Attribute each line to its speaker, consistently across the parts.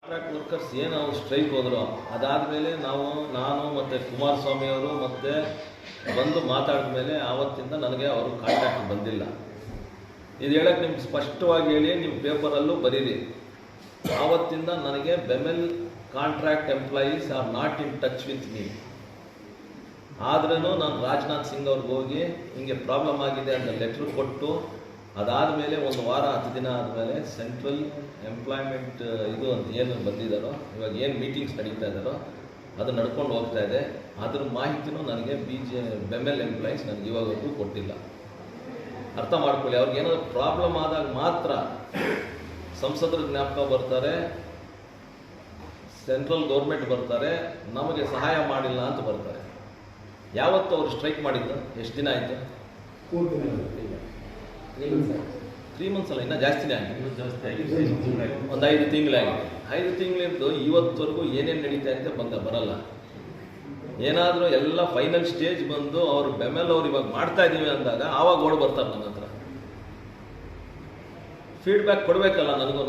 Speaker 1: Contract workers ಏನು ಅವ್ರು strike ಹೋದರು, ಅದಾದಮೇಲೆ ನಾನು ಮತ್ತು ಕುಮಾರಸ್ವಾಮಿ ಅವರು ಮತ್ತೆ ಬಂದು ಮಾತಾಡಿದ ಮೇಲೆ ಆವತ್ತಿಂದ ನನಗೆ ಅವರು ಕಾಂಟ್ರಾಕ್ಟ್ ಬಂದಿಲ್ಲ. ಇದು ಹೇಳಕ್ಕೆ ನಿಮ್ಗೆ ಸ್ಪಷ್ಟವಾಗಿ ಹೇಳಿ, ನೀವು ಪೇಪರಲ್ಲೂ ಬರೀರಿ. ಆವತ್ತಿಂದ ನನಗೆ BEML contract employees R not in touch with me. ಆದ್ರೂ ನಾನು ರಾಜನಾಥ್ ಸಿಂಗ್ ಅವ್ರಿಗೆ ಹೋಗಿ ಹಿಂಗೆ ಪ್ರಾಬ್ಲಮ್ ಆಗಿದೆ ಅಂತ ಲೆಟ್ರ್ ಕೊಟ್ಟು, ಅದಾದಮೇಲೆ ಒಂದು ವಾರ 10 ದಿನ ಆದಮೇಲೆ ಸೆಂಟ್ರಲ್ ಎಂಪ್ಲಾಯ್ಮೆಂಟ್ ಇದು ಅಂತ ಏನು ಬಂದಿದ್ದಾರೋ, ಇವಾಗ ಏನು ಮೀಟಿಂಗ್ಸ್ ನಡೀತಾ ಇದ್ದಾರೋ ಅದು ನಡ್ಕೊಂಡು ಹೋಗ್ತಾ ಇದೆ. ಅದ್ರ ಮಾಹಿತಿನೂ ನನಗೆ ಬೆಮೆಲ್ ಎಂಪ್ಲಾಯೀಸ್ ನನಗೆ ಇವಾಗವರೆಗೂ ಕೊಟ್ಟಿಲ್ಲ. ಅರ್ಥ ಮಾಡ್ಕೊಳ್ಳಿ, ಅವ್ರಿಗೆ ಏನಾದರೂ ಪ್ರಾಬ್ಲಮ್ ಆದಾಗ ಮಾತ್ರ ಸಂಸದರು ಜ್ಞಾಪಕ ಬರ್ತಾರೆ, ಸೆಂಟ್ರಲ್ ಗೌರ್ಮೆಂಟ್ ಬರ್ತಾರೆ, ನಮಗೆ ಸಹಾಯ ಮಾಡಿಲ್ಲ ಅಂತ ಬರ್ತಾರೆ. ಯಾವತ್ತು ಅವರು ಸ್ಟ್ರೈಕ್ ಮಾಡಿದ್ದು? ಎಷ್ಟು ದಿನ ಆಯಿತು? 3 months ಅಲ್ಲ, ಇನ್ನೂ ಜಾಸ್ತಿನೇ ಆಗಿದೆ. ಒಂದು 5 ತಿಂಗಳಾಗಿದೆ. 5 ತಿಂಗಳಿಂದ ಇವತ್ತವರೆಗೂ ಏನೇನು ನಡೀತಾ ಇದೆ ಬರಲ್ಲ. ಏನಾದರೂ ಎಲ್ಲ ಫೈನಲ್ ಸ್ಟೇಜ್ ಬಂದು ಅವರು ಬೆಮೆಲ್ ಅವ್ರು ಇವಾಗ ಮಾಡ್ತಾ ಇದ್ದೀವಿ ಅಂದಾಗ ಆವಾಗ ಓಡ್ ಬರ್ತಾರೆ ನನ್ನ ಹತ್ರ. ಫೀಡ್ಬ್ಯಾಕ್ ಕೊಡಬೇಕಲ್ಲ ನನಗೂ.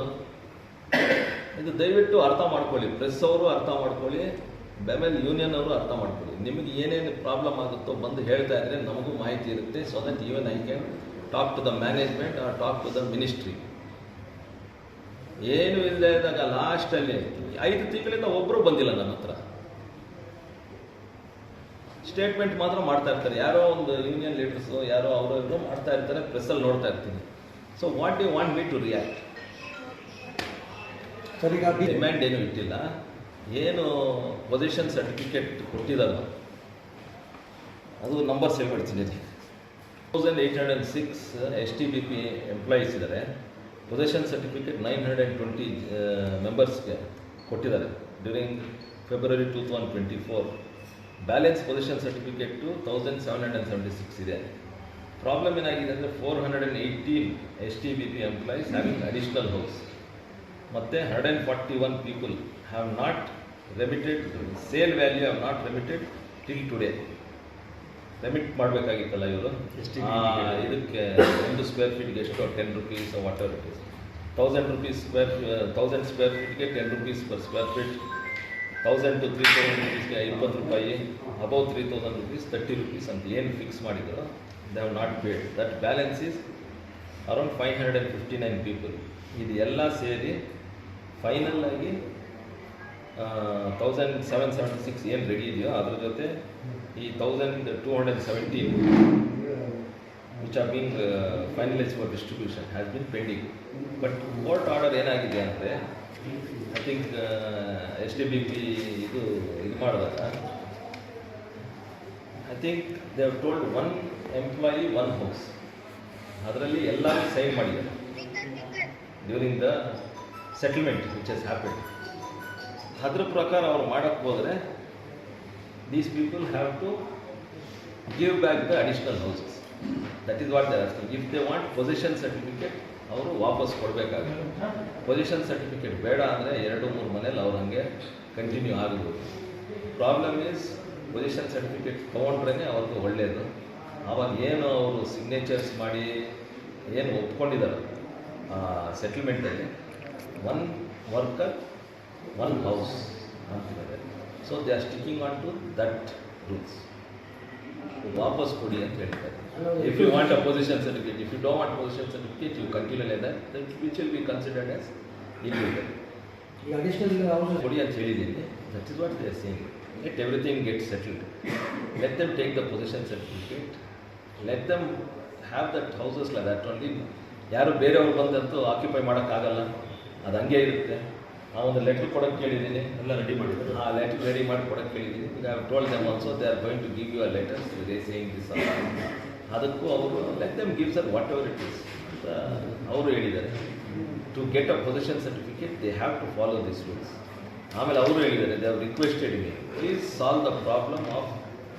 Speaker 1: ಇದು ದಯವಿಟ್ಟು ಅರ್ಥ ಮಾಡ್ಕೊಳ್ಳಿ, ಪ್ರೆಸ್ ಅವರು ಅರ್ಥ ಮಾಡ್ಕೊಳ್ಳಿ, ಬೆಮೆಲ್ ಯೂನಿಯನ್ ಅವರು ಅರ್ಥ ಮಾಡ್ಕೊಳ್ಳಿ. ನಿಮಗೆ ಏನೇನು ಪ್ರಾಬ್ಲಮ್ ಆಗುತ್ತೋ ಬಂದು ಹೇಳ್ತಾ ಇದ್ರೆ ನಮಗೂ ಮಾಹಿತಿ ಇರುತ್ತೆ. So that even I can talk to the management or talk to the ministry. ಏನು ಇಲ್ಲದೆ ಇದ್ದಾಗ ಲಾಸ್ಟಲ್ಲಿ 5 ತಿಂಗಳಿಂದ ಒಬ್ಬರು ಬಂದಿಲ್ಲ ನನ್ನ ಹತ್ರ. ಸ್ಟೇಟ್ಮೆಂಟ್ ಮಾತ್ರ ಮಾಡ್ತಾ ಇರ್ತಾರೆ, ಯಾರೋ ಒಂದು ಯೂನಿಯನ್ ಲೀಡರ್ಸು ಯಾರೋ ಅವರು ಇವರು ಮಾಡ್ತಾ ಇರ್ತಾರೆ, ಪ್ರೆಸ್ಸಲ್ಲಿ ನೋಡ್ತಾ ಇರ್ತೀನಿ. So what you want me to react? Demand ಏನು ಇಟ್ಟಿಲ್ಲ. ಏನು ಪೊಸಿಷನ್ ಸರ್ಟಿಫಿಕೇಟ್ ಕೊಟ್ಟಿದ್ದಾರೋ ಅದು ನಂಬರ್ಸ್ ಹೇಳ್ಬಿಡ್ತೀನಿ. 1806 STBP ಎಂಪ್ಲಾಯೀಸ್ ಇದ್ದಾರೆ. ಪೊಸಿಷನ್ ಸರ್ಟಿಫಿಕೇಟ್ 920 ಮೆಂಬರ್ಸ್ಗೆ ಕೊಟ್ಟಿದ್ದಾರೆ during February 2024. Balance position certificate 1776 ಇದೆ. ಪ್ರಾಬ್ಲಮ್ ಏನಾಗಿದೆ ಅಂದರೆ 418 STBP employees having additional house ಮತ್ತು 141 people have not remitted, sale value have not remitted till today. Remit ಮಾಡಬೇಕಾಗಿತ್ತಲ್ಲ ಇವರು ಇದಕ್ಕೆ. ಒಂದು ಸ್ಕ್ವೇರ್ ಫೀಟ್ಗೆ ಎಷ್ಟು 10 rupees whatever it is. 1000 rupees 1000 square ಫೀಟ್ಗೆ 10 rupees per square feet. 1000 to 3000 rupeesಗೆ 20 ರೂಪಾಯಿ. ಅಬೌವ್ 3000 rupees 30 rupees ಅಂತ ಏನು ಫಿಕ್ಸ್ ಮಾಡಿದ್ರು, they have not paid. That balance is around 559 people. ಇದು ಎಲ್ಲ ಸೇರಿ ಫೈನಲ್ ಆಗಿ 1776 ಏನು ರೆಡಿ ಇದೆಯೋ ಅದ್ರ ಜೊತೆ ಈ 1217 which are being finalise for distribution has been pending. But court order ಏನಾಗಿದೆ ಅಂದರೆ, ಐ ಥಿಂಕ್ STBP ಇದು ಮಾಡಿದಾಗ I think they have told 1 employee 1 house. ಅದರಲ್ಲಿ ಎಲ್ಲರೂ ಸೈನ್ ಮಾಡಿದ್ದಾರೆ during the settlement which has happened. ಅದ್ರ ಪ್ರಕಾರ ಅವ್ರು ಮಾಡೋಕ್ಕೆ ಹೋದರೆ these people have to give back the additional houses. That is what they are asking. If they want possession certificate, ಅವರು ವಾಪಸ್ ಕೊಡಬೇಕಾಗುತ್ತೆ. ಪೊಸಿಷನ್ ಸರ್ಟಿಫಿಕೇಟ್ ಬೇಡ ಅಂದರೆ 2-3 ಮನೇಲಿ ಅವ್ರು ಹಂಗೆ ಕಂಟಿನ್ಯೂ ಆಗ್ಬೋದು. ಪ್ರಾಬ್ಲಮ್ ಈಸ್ ಪೊಸಿಷನ್ ಸರ್ಟಿಫಿಕೇಟ್ ತೊಗೊಂಡ್ರೇ ಅವ್ರಿಗೆ ಒಳ್ಳೆಯದು. ಆವಾಗ ಏನು ಅವರು ಸಿಗ್ನೇಚರ್ಸ್ ಮಾಡಿ ಏನು ಒಪ್ಕೊಂಡಿದ್ದಾರೆ ಸೆಟಲ್ಮೆಂಟಲ್ಲಿ 1 ವರ್ಕರ್ 1 ಹೌಸ್ ಅಂತಿದ್ದಾರೆ. So they are sticking on to that rules. ವಾಪಸ್ ಕೊಡಿ ಅಂತ ಹೇಳ್ತಾರೆ. If you want a position certificate, if you don't want position certificate, you continue like that which will be considered as illegal. ಕೊಡಿ ಅಂತ ಹೇಳಿದ್ದೀನಿ. That is what they are saying. Let everything get settled. Let them take the position certificate. Let them have that houses like that only. ಯಾರು ಬೇರೆಯವ್ರು ಬಂದಂತೂ occupy ಮಾಡೋಕ್ಕಾಗಲ್ಲ, ಅದು ಹಂಗೆ ಇರುತ್ತೆ. ಆ ಒಂದು ಲೆಟ್ರ್ ಕೊಡೋಕ್ಕೆ ಕೇಳಿದ್ದೀನಿ, ಎಲ್ಲ ರೆಡಿ ಮಾಡಿದ್ದಾರೆ. ಆ ಲೆಟ್ರ್ ರೆಡಿ ಮಾಡಿ ಕೊಡೋಕ್ಕೆ ಕೇಳಿದ್ದೀನಿ. ಈಗ I told them also they are going to give you a letter they saying this. ಅದಕ್ಕೂ ಅವರು let them give sir whatever it is ಅಂತ ಅವರು ಹೇಳಿದ್ದಾರೆ. To get a position certificate they have to follow this rules. ಆಮೇಲೆ ಅವರು ಹೇಳಿದ್ದಾರೆ, they have requested me please solve the problem of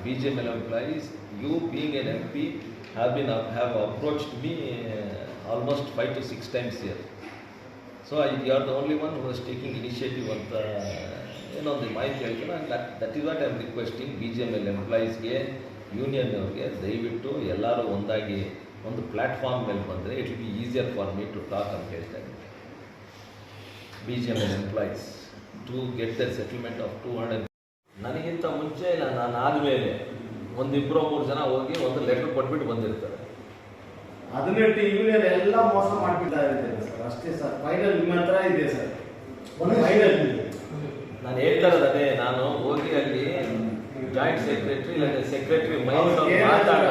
Speaker 1: BJML employees. You being an MP have approached me almost 5 to 6 times here. So you are the only one who is taking initiative ಅಂತ ಏನೊಂದು ಮಾಹಿತಿ ಹೇಳ್ತಾರೆ. That is what I am requesting. BJML ಎಂಪ್ಲಾಯೀಸ್ಗೆ, union ಅವ್ರಿಗೆ ದಯವಿಟ್ಟು ಎಲ್ಲರೂ ಒಂದಾಗಿ ಒಂದು ಪ್ಲ್ಯಾಟ್ಫಾರ್ಮ್ ಮೇಲೆ ಬಂದರೆ it will be easier for me to talk ಅಂತ ಹೇಳ್ತಾರೆ. BJML employees to get the settlement of 200. ನನಗಿಂತ ಮುಂಚೆ ಇಲ್ಲ, ನಾನು ಆದಮೇಲೆ ಒಂದಿಬ್ಬರು 3 ಜನ ಹೋಗಿ ಒಂದು ಲೆಟರ್ ಕೊಟ್ಬಿಟ್ಟು ಬಂದಿರ್ತಾರೆ.
Speaker 2: 18 ಯೂನಿಯನ್ ಎಲ್ಲ ಮೋಸ ಮಾಡಿಬಿಡ್ತಾ ಇದ್ದಾರೆ ಸರ್. ಅಷ್ಟೇ ಸರ್, ಫೈನಲ್ ನಿಮ್ಮ ಹತ್ರ ಇದೆ ಸರ್. ಫೈನಲ್
Speaker 1: ನಾನು ಹೇಳ್ತಾ ಇರೋದು ಅದೇ, ನಾನು ಹೋಗಿ ಅಲ್ಲಿ ಜಾಯಿಂಟ್ ಸೆಕ್ರೆಟರಿ ಇಲ್ಲ ಸೆಕ್ರೆಟರಿ ಮೈನ್ಸ್ ಅವ್ರು ಮಾತಾಡ್ತಾರೆ.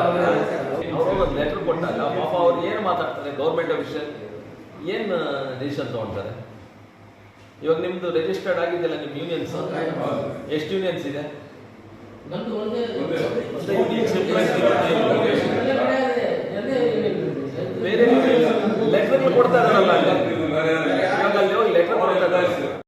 Speaker 1: ಅವರು ಒಂದು ಲೆಟರ್ ಕೊಟ್ಟಾಗ ಪಾಪ ಅವ್ರು ಏನು ಮಾತಾಡ್ತಾರೆ, ಗೌರ್ಮೆಂಟ್ ಅಫಿಷಿಯಲ್ ಏನು ಡಿಸಿಷನ್ ತೊಗೊಳ್ತಾರೆ. ಇವಾಗ ನಿಮ್ಮದು ರಿಜಿಸ್ಟರ್ಡ್ ಆಗಿದೆಯಲ್ಲ ನಿಮ್ಮ ಯೂನಿಯನ್ಸ್, ಎಷ್ಟು ಯೂನಿಯನ್ಸ್ ಇದೆ? ಬೇರೆ ಲೆಟರ್ ಕೊಡ್ತಾ ಇದಾರಲ್ಲ, ಅಲ್ಲಿ ಲೆಟರ್ ಕೊಡ್ತಾ ಇದ್ದಾರೆ.